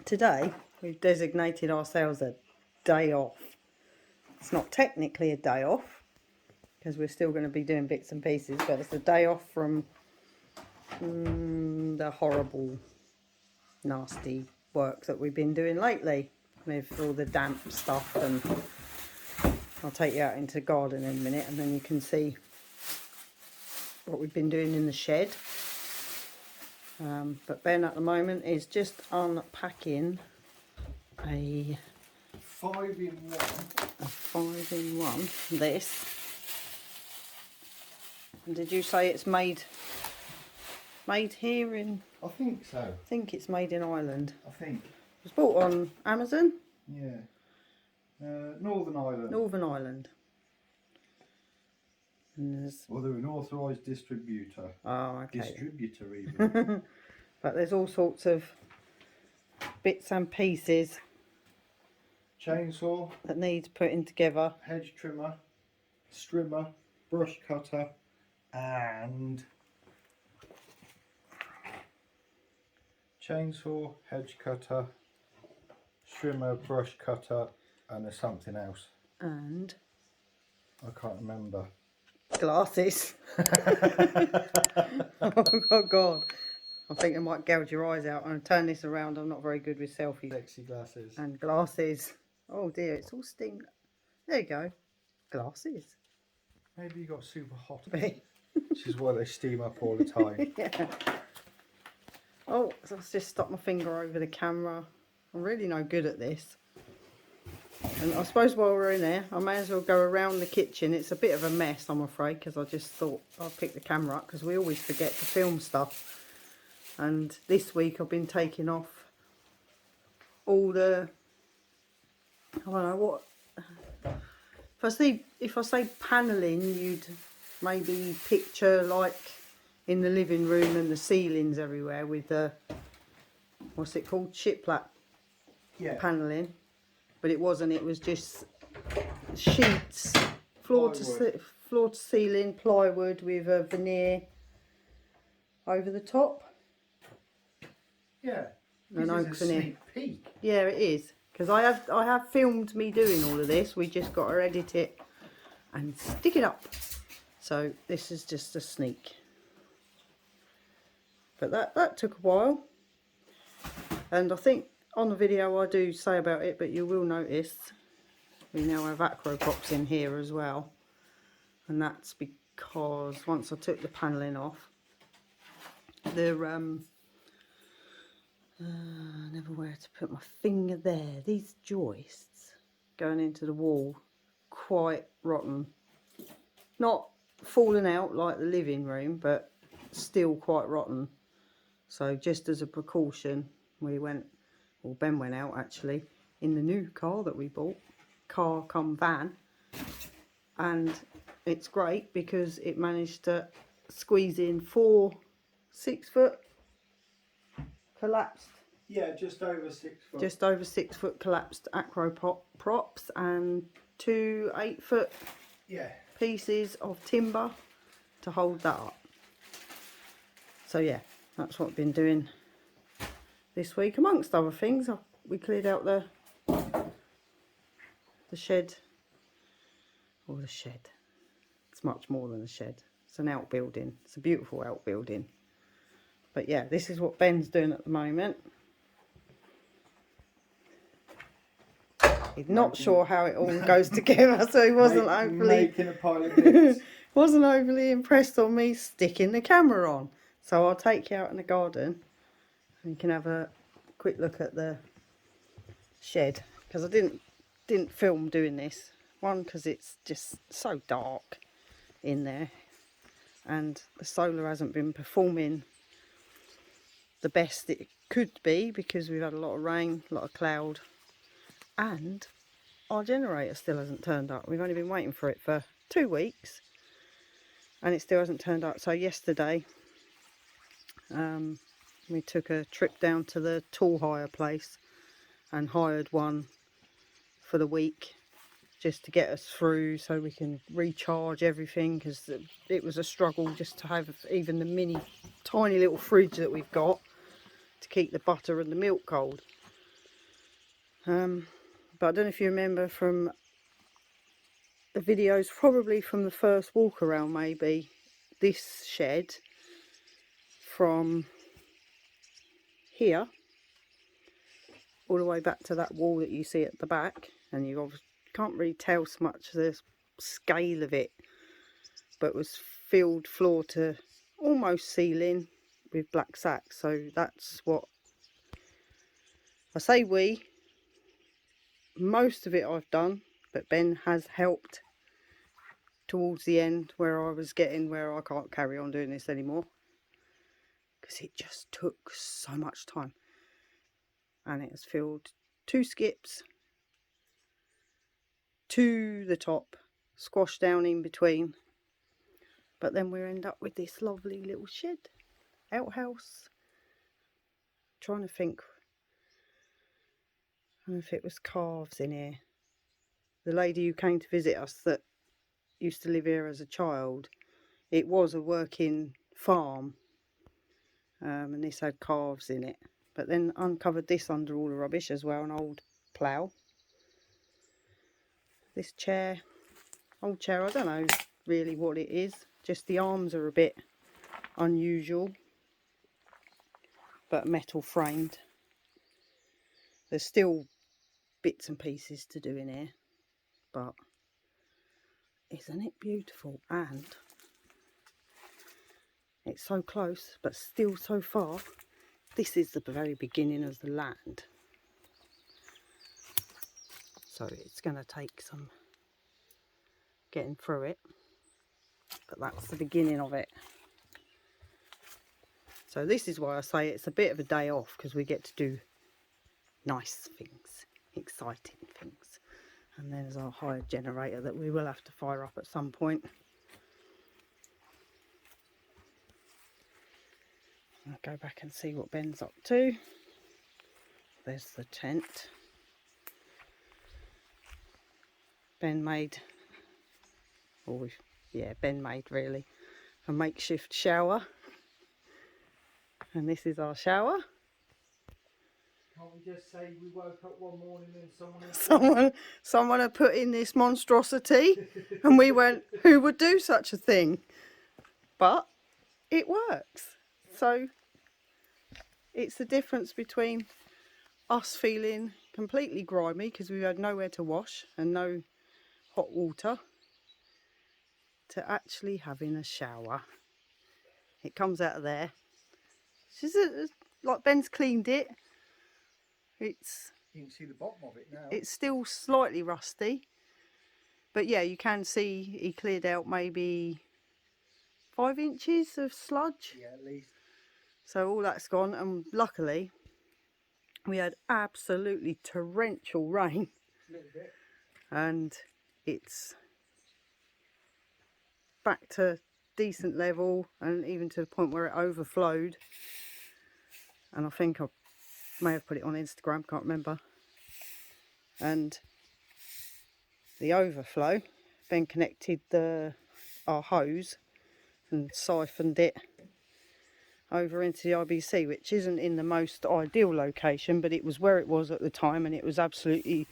Today we've designated ourselves a day off. It's not technically a day off because we're still going to be doing bits and pieces, but it's a day off from the horrible, nasty work that we've been doing lately with all the damp stuff. And I'll take you out into the garden in a minute and then you can see what we've been doing in the shed. But Ben at the moment is just unpacking a 5-in-1 this. And did you say it's made here in... I think so. I think it's made in Ireland. I think. It was bought on Amazon? Yeah. Northern Ireland. Northern Ireland. And there's... Well, they're an authorised distributor. Oh, okay. Distributor even. But there's all sorts of bits and pieces Chainsaw. that need putting together. Hedge trimmer. Strimmer. Brush cutter. And... chainsaw, hedge cutter, strimmer, brush cutter, and there's something else. And... I can't remember. glasses. Oh God. I think I might gouge your eyes out. and turn this around. I'm not very good with selfies. Sexy glasses. And glasses. Oh dear, it's all steamed. There you go. Glasses. Maybe you got super hot. Which Which is why they steam up all the time. yeah. Oh, so I've just stuck my finger over the camera. I'm really no good at this. And I suppose while we're in there, I may as well go around the kitchen. It's a bit of a mess, I'm afraid, because I just thought I'd pick the camera up because we always forget to film stuff. And this week I've been taking off all the, I don't know what, if I say panelling, you'd maybe picture like in the living room and the ceilings everywhere with the, what's it called, shiplap panelling. But it wasn't, it was just sheets, floor to ceiling plywood with a veneer over the top. Yeah, An oak this is a veneer. sneak peek. Yeah, it is. Because I have filmed me doing all of this. We just got to edit it and stick it up. So this is just a sneak. But that took a while. And I think on the video I do say about it, but you will notice we now have acro props in here as well. And that's because once I took the panelling off, they're never where to put my finger there. These joists going into the wall, quite rotten. Not falling out like the living room, but still quite rotten. So just as a precaution, we went, well, Ben went out actually, in the new car that we bought, car cum van. And it's great because it managed to squeeze in 4 6-foot collapsed. Yeah, just over 6 foot. Just over 6-foot collapsed acro props and 2 8-foot pieces of timber to hold that up. So yeah, that's what I've been doing this week, amongst other things. We cleared out the shed. Or the shed. It's much more than a shed. It's an outbuilding. It's a beautiful outbuilding. But yeah, this is what Ben's doing at the moment. He's not sure how it all goes together, so he wasn't making a pile of bits. wasn't overly impressed on me sticking the camera on. So I'll take you out in the garden and you can have a quick look at the shed, because I didn't film doing this. One, because it's just so dark in there and the solar hasn't been performing the best it could be because we've had a lot of rain, a lot of cloud, and our generator still hasn't turned up. We've only been waiting for it for 2 weeks and it still hasn't turned up. So yesterday we took a trip down to the tool hire place and hired one for the week just to get us through so we can recharge everything, because it was a struggle just to have even the tiny little fridge that we've got to keep the butter and the milk cold. But I don't know if you remember from the videos, probably from the first walk around maybe, this shed from here all the way back to that wall that you see at the back, and you obviously can't really tell so much the scale of it, but was filled floor to almost ceiling with black sacks. So that's what I say, most of it I've done, but Ben has helped towards the end where I was getting where I can't carry on doing this anymore, because it just took so much time. And it has filled 2 skips to the top, squashed down in between, but then we end up with this lovely little shed outhouse. Trying to think, I don't know if it was calves in here. The lady who came to visit us that used to live here as a child, it was a working farm, and this had calves in it, but then uncovered this under all the rubbish as well, an old plough. This chair, old chair, I don't know really what it is, just the arms are a bit unusual, but metal framed. There's still bits and pieces to do in here, but isn't it beautiful? And it's so close but still so far. This is the very beginning of the land, so it's going to take some getting through it, but that's the beginning of it. So this is why I say it's a bit of a day off, because we get to do nice things, exciting things. And there's our hired generator that we will have to fire up at some point. I'll go back and see what Ben's up to. There's the tent. Ben made really a makeshift shower. And this is our shower. Can't we just say we woke up one morning and someone had put in this monstrosity and we went, who would do such a thing? But it works. So it's the difference between us feeling completely grimy because we had nowhere to wash and no hot water, to actually having a shower. It comes out of there. Like Ben's cleaned it. you can see the bottom of it now. It's still slightly rusty, but yeah, you can see he cleared out maybe 5 inches of sludge. Yeah, at least. So all that's gone, and luckily we had absolutely torrential rain. A little bit. And it's back to decent level, and even to the point where it overflowed. And I think I may have put it on Instagram, can't remember. And the overflow, then connected our hose and siphoned it over into the IBC, which isn't in the most ideal location, but it was where it was at the time, and it was absolutely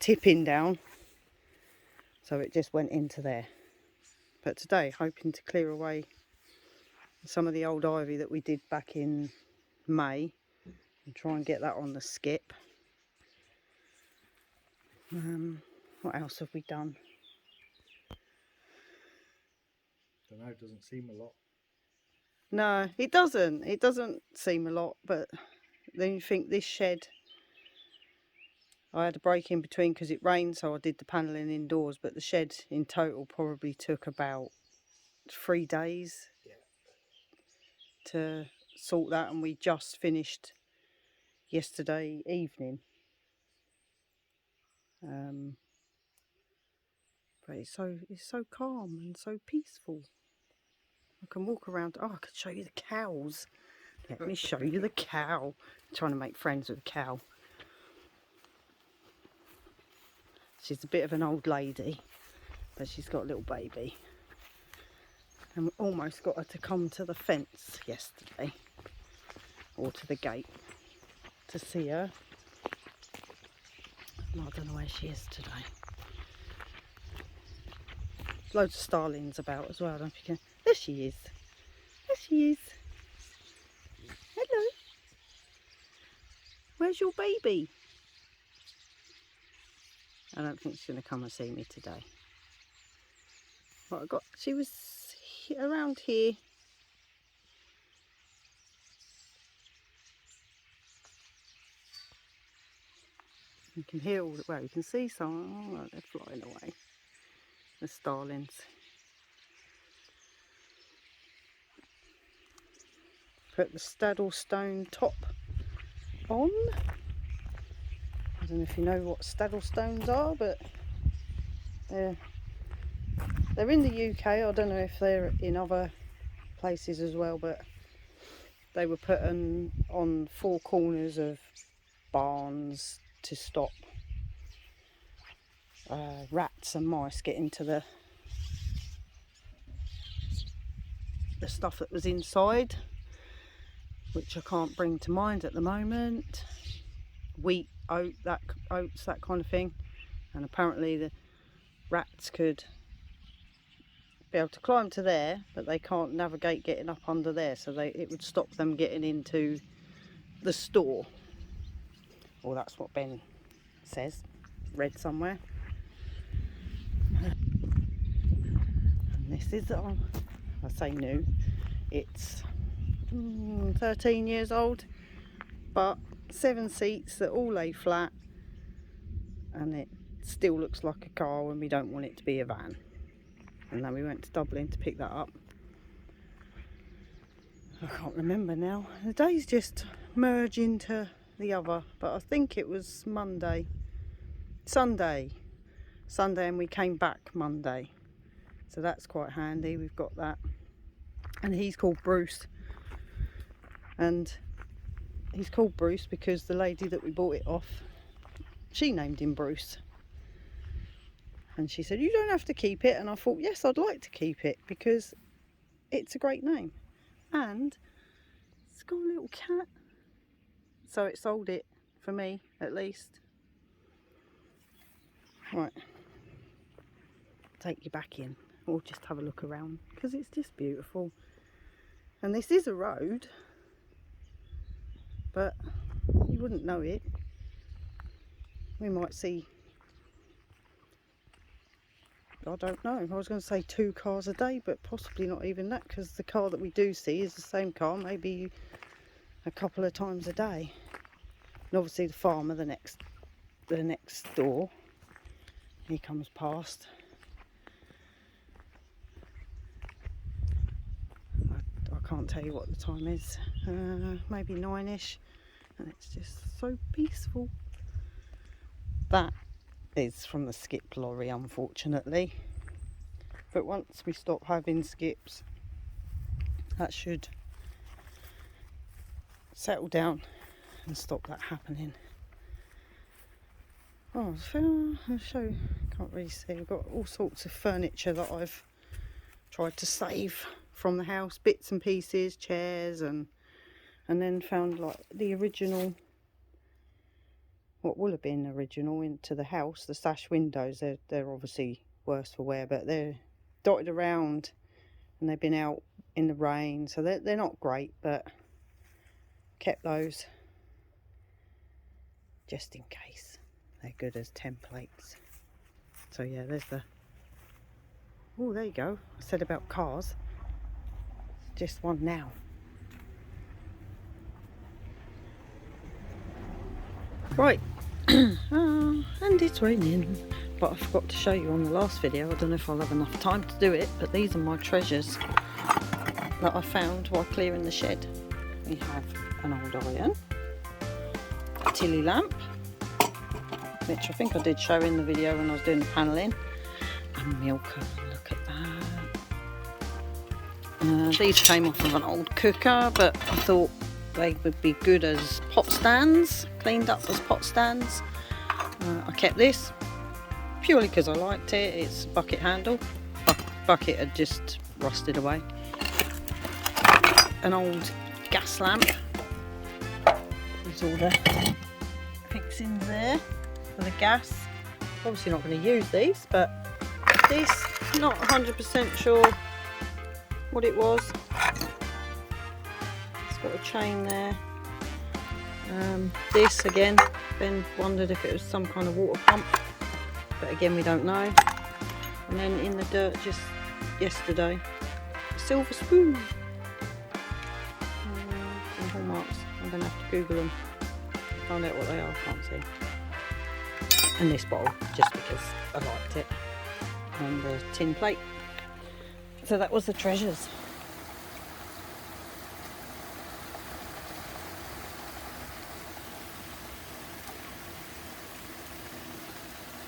tipping down, so it just went into there. But today, hoping to clear away some of the old ivy that we did back in May and try and get that on the skip. What else have we done? Don't know, it doesn't seem a lot. No, it doesn't seem a lot, but then you think this shed, I had a break in between because it rained, so I did the panelling indoors, but the shed in total probably took about 3 days to sort that, and we just finished yesterday evening. But it's so calm and so peaceful. I can walk around. Oh, I could show you the cows. Let me show you the cow. I'm trying to make friends with a cow. She's a bit of an old lady, but she's got a little baby. And we almost got her to come to the fence yesterday, or to the gate, to see her. No, I don't know where she is today. Loads of starlings about as well. I don't know if you can. There she is. There she is. Hello. Where's your baby? I don't think she's going to come and see me today. But I got. She was around here. You can hear all the, well, you can see some. Oh, they're flying away. The starlings. Put the saddle stone top on. I don't know if you know what saddle stones are, but they're in the UK. I don't know if they're in other places as well, but they were put on four corners of barns to stop rats and mice get into the stuff that was inside, which I can't bring to mind at the moment. Wheat, oats, that kind of thing. And apparently the rats could be able to climb to there, but they can't navigate getting up under there, so it would stop them getting into the store. Well, that's what Ben says, read somewhere. And this is, I say new, it's 13 years old, but 7 seats that all lay flat, and it still looks like a car when we don't want it to be a van. And then we went to Dublin to pick that up. I can't remember now. The days just merge into the other, but I think it was Sunday, and we came back Monday. So that's quite handy. We've got that. And he's called Bruce. And he's called Bruce because the lady that we bought it off, she named him Bruce. And she said, you don't have to keep it. And I thought, yes, I'd like to keep it because it's a great name. And it's got a little cat. So it sold it for me, at least. Right. Take you back in. Or just have a look around because it's just beautiful. And this is a road, but you wouldn't know it. We might see, I don't know, I was going to say 2 cars a day, but possibly not even that, because the car that we do see is the same car, maybe a couple of times a day. And obviously the farmer, the next door, he comes past. I can't tell you what the time is, maybe 9ish, and it's just so peaceful. That is from the skip lorry, unfortunately, but once we stop having skips, that should settle down and stop that happening. Oh, I'll show, can't really see, we've got all sorts of furniture that I've tried to save from the house, bits and pieces, chairs, and then found like the original, what will have been original into the house, the sash windows. They're obviously worse for wear, but they're dotted around and they've been out in the rain, so they're not great, but kept those just in case. They're good as templates. So yeah, there's the, oh, there you go. I said about cars, just one now. Right, and it's raining, but I forgot to show you on the last video. I don't know if I'll have enough time to do it, but these are my treasures that I found while clearing the shed. We have an old iron, a tilly lamp, which I think I did show in the video when I was doing the panelling, and milker. Look at that. These came off of an old cooker, but I thought they would be good as pot stands, cleaned up as pot stands. I kept this purely because I liked it. It's a bucket handle. Bucket had just rusted away. An old gas lamp. There's all the fixings there. for the gas. Obviously not going to use these, but this, not 100% sure what it was. It's got a chain there. This again, Ben wondered if it was some kind of water pump, but again we don't know. And then in the dirt just yesterday, a silver spoon. Some hallmarks. I'm going to have to Google them, find out what they are. I can't see. And this bottle, just because I liked it, and the tin plate. So that was the treasures.